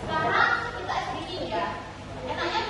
Sekarang kita speaking ya. Enaknya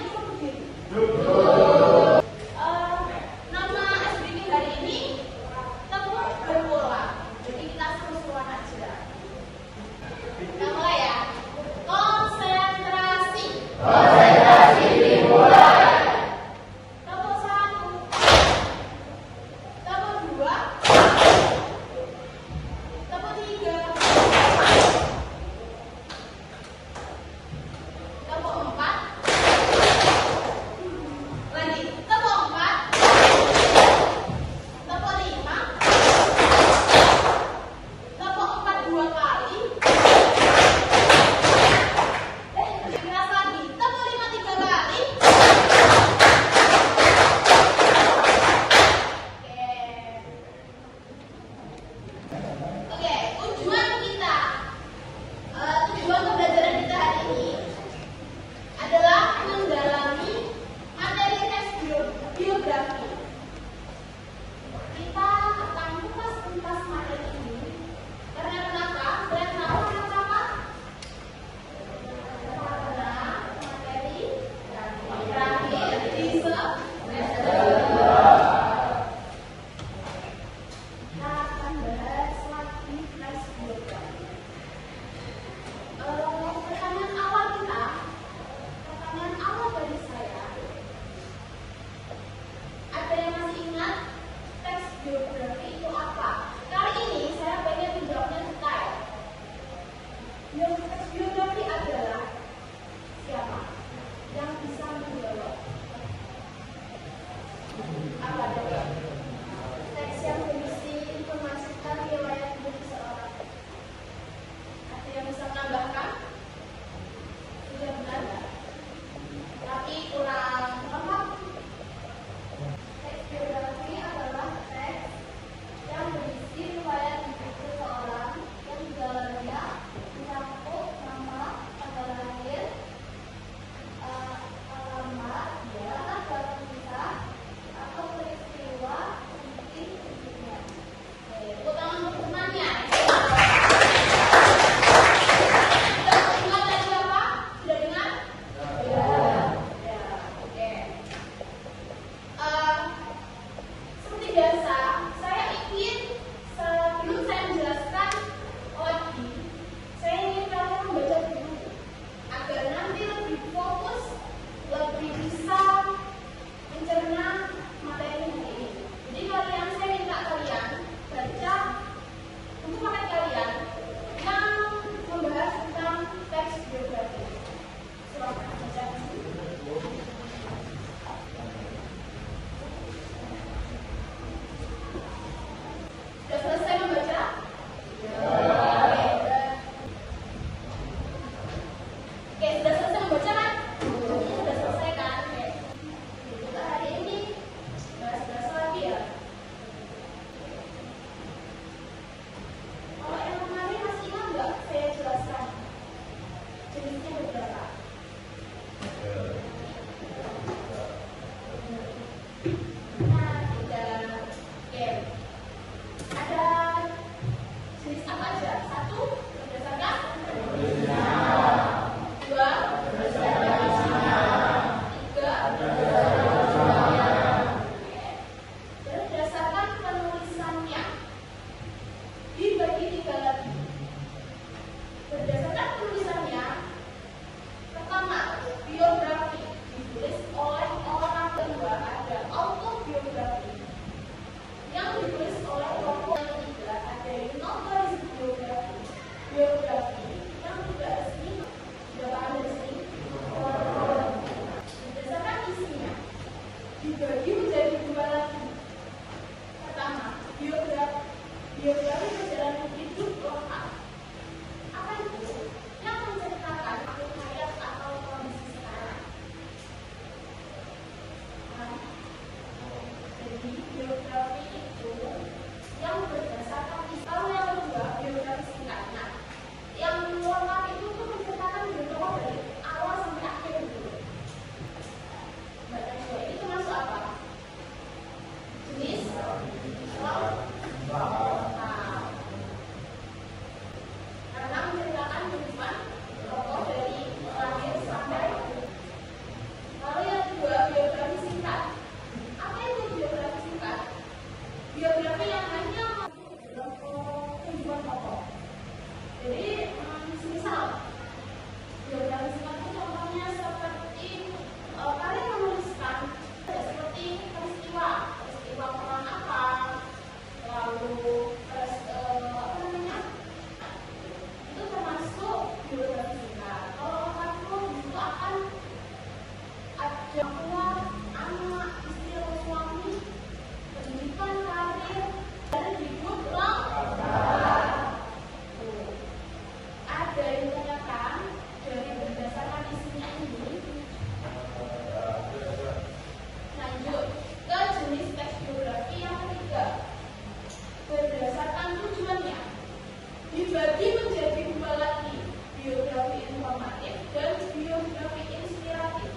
informatif dan biografi inspiratif.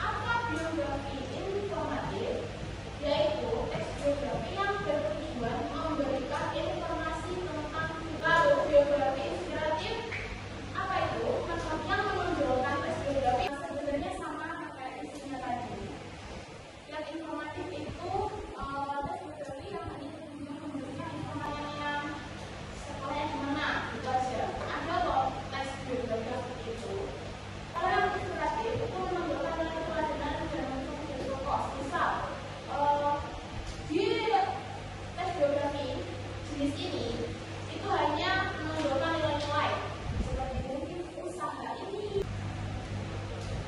Apa biografi informatif? Yaitu teks biografi yang bertujuan memberikan informasi tentang lalu biografi inspiratif. Apa itu? Yang menonjolkan teks biografi sebenarnya sama kayak isinya tadi. Yang informatif itu teks biografi yang memberikan informasi yang sekolahnya di mana, gitu aja. Ada loh teks biografi itu. Kalau yang inspiratif itu menonjolkan nilai keteladanan dan menjadi tokoh. Misal di tes biografi jenis ini itu hanya menunjukkan nilai-nilai seperti mungkin usaha ini,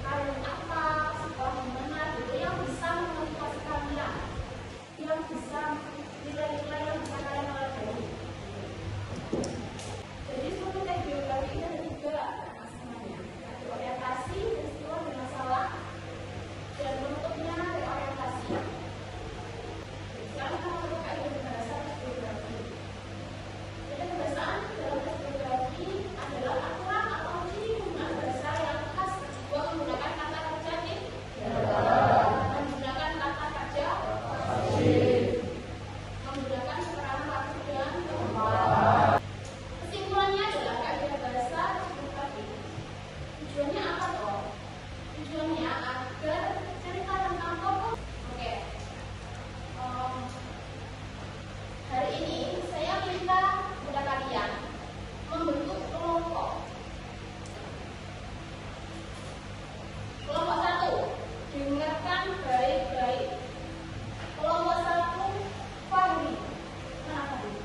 karir apa, sekolah di mana, gitu yang bisa memotivasi kalian, yang bisa nilai-nilai yang bisa kalian pelajari. Jadi suatu tes biografi ini ada tiga masalahnya, ada orientasi, peristiwa, dan masalah, dan bentuknya dari orientasi. Sekarang kita masuk ke ide bahasa tes biografi. Ide bahasaan dalam tes biografi adalah aturan atau ciri penggunaan bahasa yang khas ketika menggunakan kata kerja menggunakan kata kerja menggunakan keterangan langsung dan tempat. Kesimpulannya adalah kaidah bahasa biografi. Tujuannya apa toh? Tujuannya agar cerita tentang tokoh. Oke. Hari ini saya minta kepada kalian membentuk kelompok. Kelompok 1, dengarkan baik-baik. Kelompok 1, Fahri. Nah, Fahri.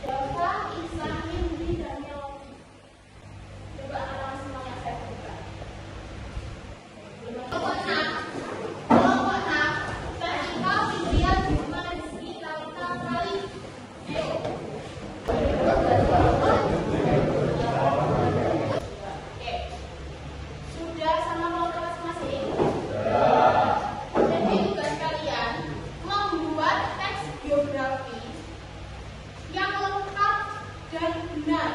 Dava, Ihsan, Windy, dan Melody. Coba anak semuanya saya buka. Kelompok 6. Kelompok 6. Sarika, Fitria, Bima, Rizky, Kalita, Kali. Ayo. Oke. Sudah sama kelompok masing-masing? Jadi tugas kalian membuat teks biografi yang lengkap dan benar.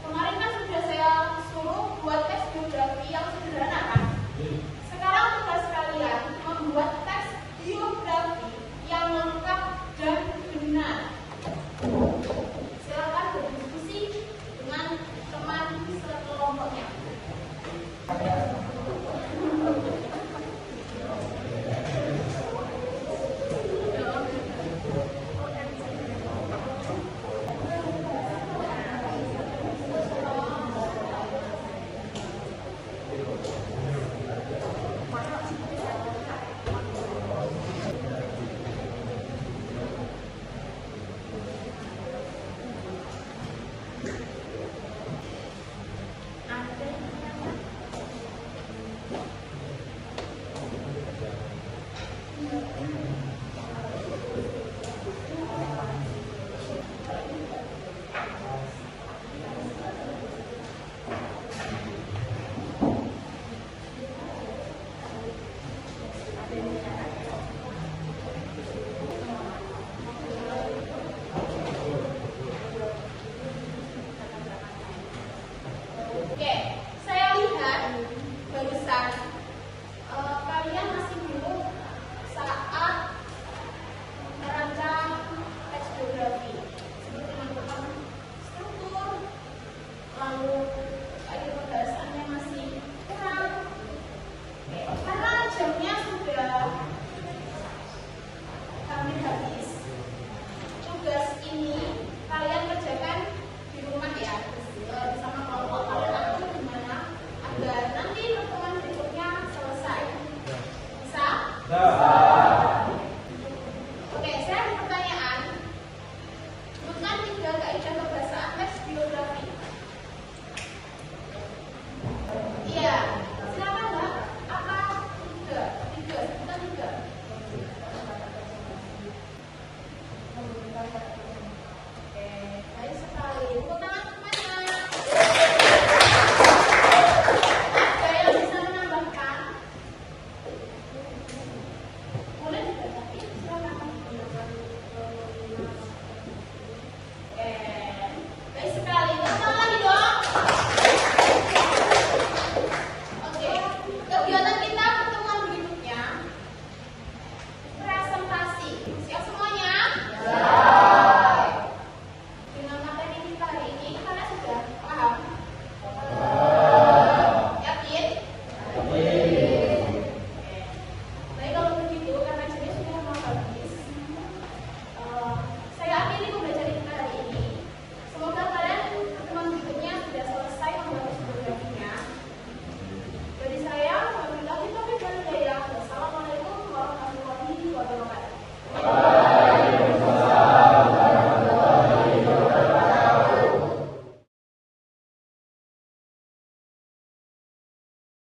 Kemarin kan sudah saya suruh buat teks biografi yang sederhana kan? Sekarang tugas kalian membuat teks biografi yang lengkap dan benar. Silakan berdiskusi dengan teman sekelompoknya. Oke.